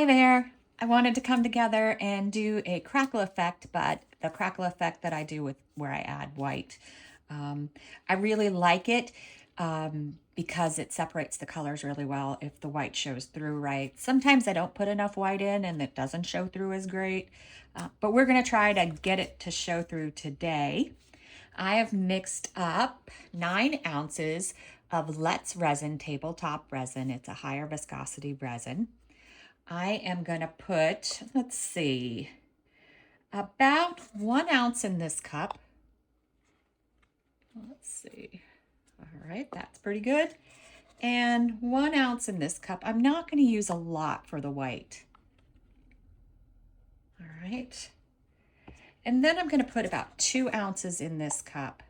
Hi there. I wanted to come together and do a crackle effect, but the crackle effect that I do with where I add white. I really like it because it separates the colors really well if the white shows through right. Sometimes I don't put enough white in and it doesn't show through as great, but we're going to try to get it to show through today. I have mixed up 9 ounces of Let's Resin tabletop resin. It's a higher viscosity resin. I am going to put, let's see, about 1 ounce in this cup. Let's see. All right, that's pretty good. And 1 ounce in this cup. I'm not going to use a lot for the white. All right. And then I'm going to put about 2 ounces in this cup.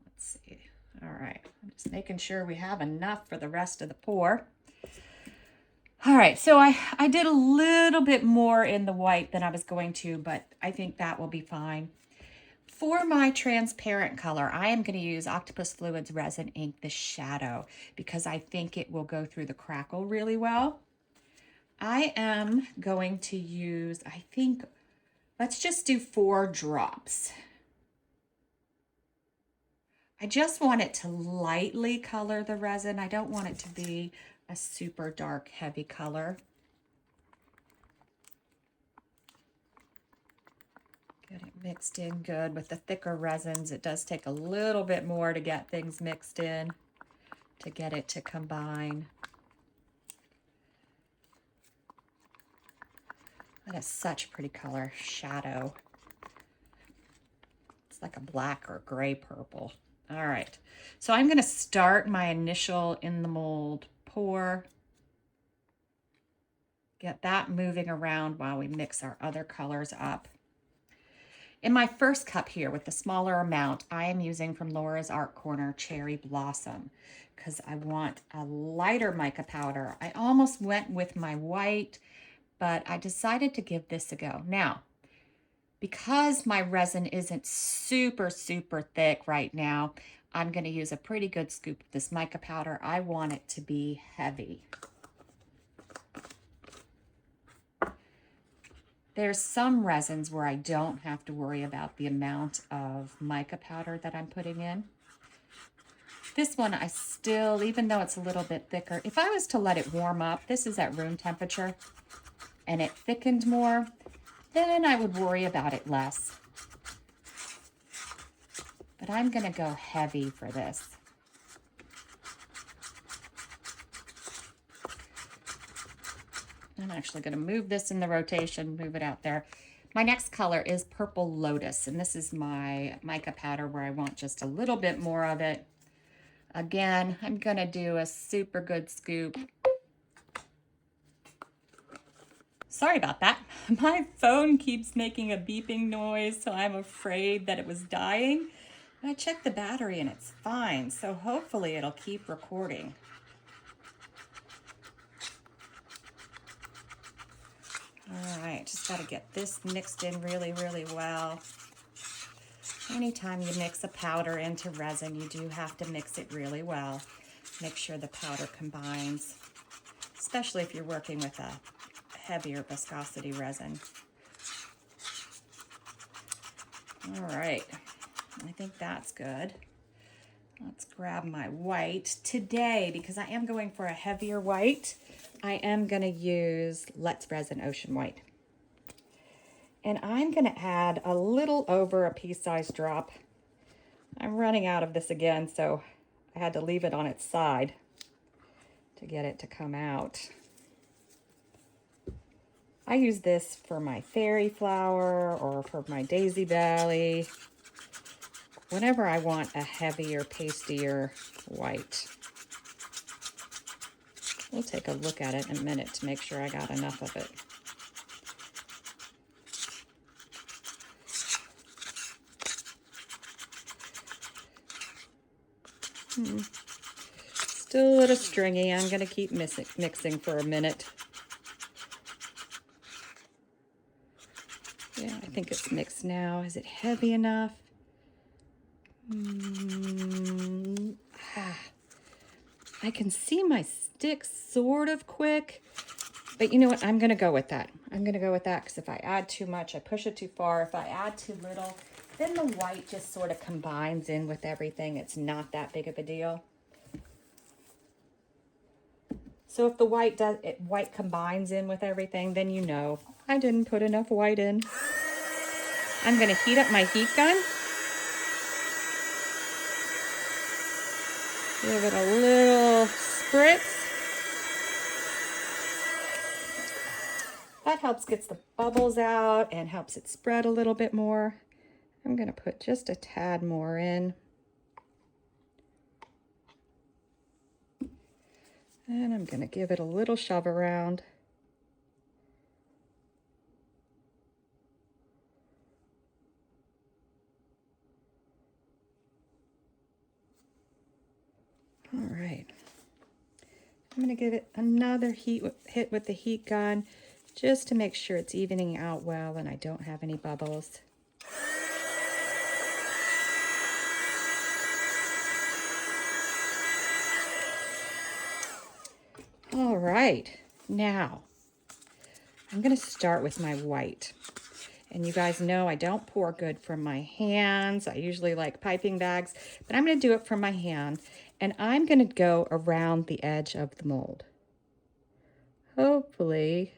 Let's see. All right. I'm just making sure we have enough for the rest of the pour. All right, so I did a little bit more in the white than I was going to, but I think that will be fine. For my transparent color, I am going to use Octopus Fluids Resin Ink, the Shadow, because I think it will go through the crackle really well. I am going to use, I think, let's just do 4 drops. I just want it to lightly color the resin. I don't want it to be a super dark, heavy color. Get it mixed in good. With the thicker resins, it does take a little bit more to get things mixed in, to get it to combine. That is such a pretty color, shadow. It's like a black or gray purple. All right, so I'm going to start my initial in the mold pour. Get that moving around while we mix our other colors up. In my first cup here with the smaller amount, I am using from Laura's Art Corner Cherry Blossom because I want a lighter mica powder. I almost went with my white, but I decided to give this a go. Now, because my resin isn't super thick right now, I'm going to use a pretty good scoop of this mica powder. I want it to be heavy. There's some resins where I don't have to worry about the amount of mica powder that I'm putting in. This one I still, even though it's a little bit thicker, if I was to let it warm up, this is at room temperature, and it thickened more, then I would worry about it less. But I'm going to go heavy for this. I'm actually going to move this in the rotation, move it out there. My next color is Purple Lotus, and this is my mica powder where I want just a little bit more of it. Again, I'm going to do a super good scoop. Sorry about that. My phone keeps making a beeping noise, so I'm afraid that it was dying. I checked the battery and it's fine, so hopefully it'll keep recording. All right, just got to get this mixed in really well. Anytime you mix a powder into resin, you do have to mix it really well. Make sure the powder combines, especially if you're working with a heavier viscosity resin. All right, I think that's good. Let's grab my white. Today, because I am going for a heavier white, I am going to use Let's Resin Ocean White. And I'm going to add a little over a pea-sized drop. I'm running out of this again, so I had to leave it on its side to get it to come out. I use this for my fairy flower or for my daisy belly, whenever I want a heavier, pastier white. We'll take a look at it in a minute to make sure I got enough of it. Still a little stringy. I'm going to keep mixing for a minute. Yeah, I think it's mixed now. Is it heavy enough? I can see my stick sort of quick, But you know what? I'm going to go with that. I'm going to go with that because if I add too much, I push it too far. If I add too little, then the white just sort of combines in with everything. It's not that big of a deal. So if the white combines in with everything, then you know I didn't put enough white in. I'm going to heat up my heat gun. Give it a little spritz. That helps get the bubbles out and helps it spread a little bit more. I'm going to put just a tad more in. And I'm going to give it a little shove around. All right. I'm going to give it another hit with the heat gun just to make sure it's evening out well and I don't have any bubbles. All right, now I'm going to start with my white. And you guys know I don't pour good from my hands. I usually like piping bags, but I'm going to do it from my hand. And I'm going to go around the edge of the mold. Hopefully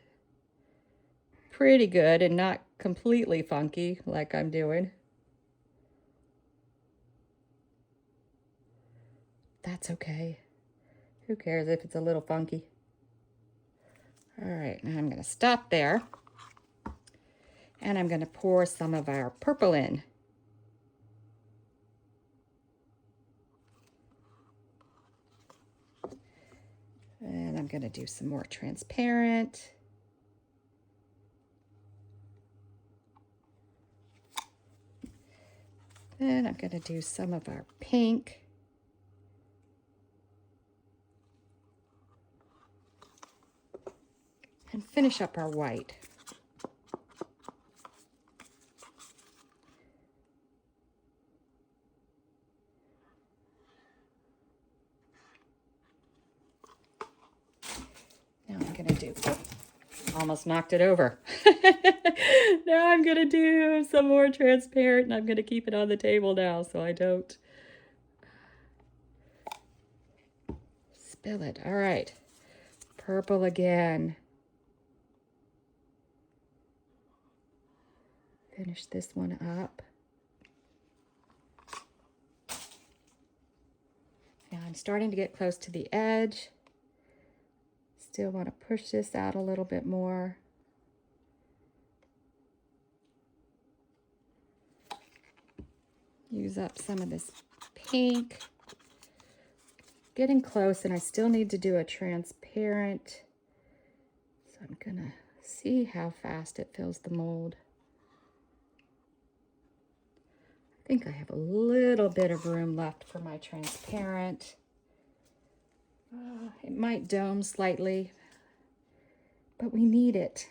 pretty good and not completely funky like I'm doing. That's okay. Who cares if it's a little funky? All right, now I'm going to stop there. And I'm going to pour some of our purple in. And I'm going to do some more transparent. Then I'm going to do some of our pink. And finish up our white. Now I'm going to do, almost knocked it over. Now I'm going to do some more transparent and I'm going to keep it on the table now so I don't spill it. All right, purple again. Finish this one up. Now I'm starting to get close to the edge. Still want to push this out a little bit more. Use up some of this pink. Getting close, and I still need to do a transparent. So I'm gonna see how fast it fills the mold. I think I have a little bit of room left for my transparent. It might dome slightly, but we need it.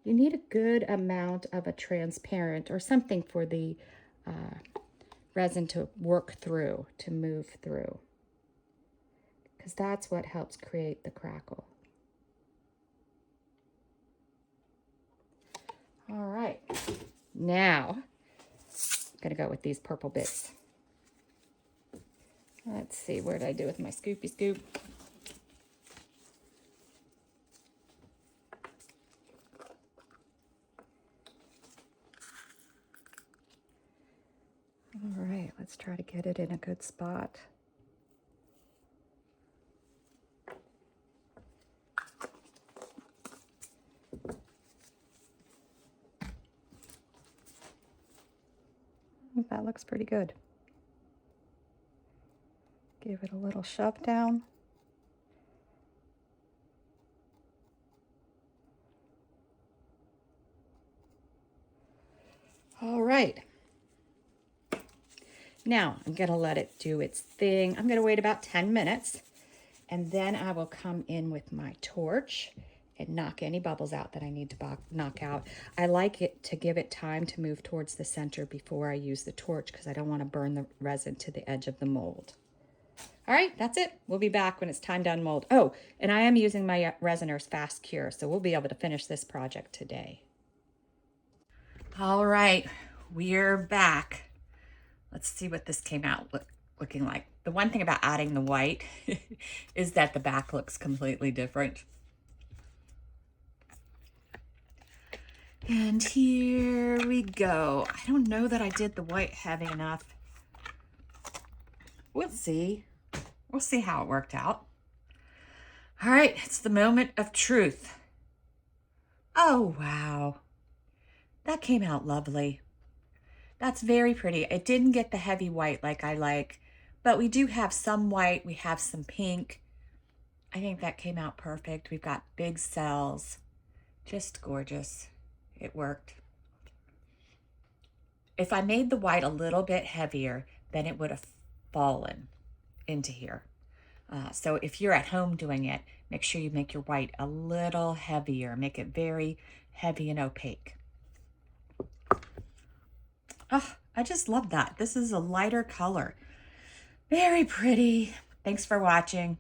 You need a good amount of a transparent or something for the resin to work through, to move through, because that's what helps create the crackle. All right, now I'm gonna go with these purple bits. Let's see, where did I do with my scoopy scoop? All right, let's try to get it in a good spot. That looks pretty good. Give it a little shove down. All right. Now I'm going to let it do its thing. I'm going to wait about 10 minutes and then I will come in with my torch and knock any bubbles out that I need to knock out. I like it to give it time to move towards the center before I use the torch because I don't want to burn the resin to the edge of the mold. All right, that's it. We'll be back when it's time to unmold. Oh, and I am using my Resiner's Fast Cure, so we'll be able to finish this project today. All right, we're back. Let's see what this came out looking like. The one thing about adding the white is that the back looks completely different. And here we go. I don't know that I did the white heavy enough. We'll see. We'll see how it worked out. All right, it's the moment of truth. Oh, wow. That came out lovely. That's very pretty. It didn't get the heavy white like I like, but we do have some white. We have some pink. I think that came out perfect. We've got big cells. Just gorgeous. It worked. If I made the white a little bit heavier, then it would have fallen into here. So if you're at home doing it, make sure you make your white a little heavier. Make it very heavy and opaque. Oh, I just love that. This is a lighter color. Very pretty. Thanks for watching.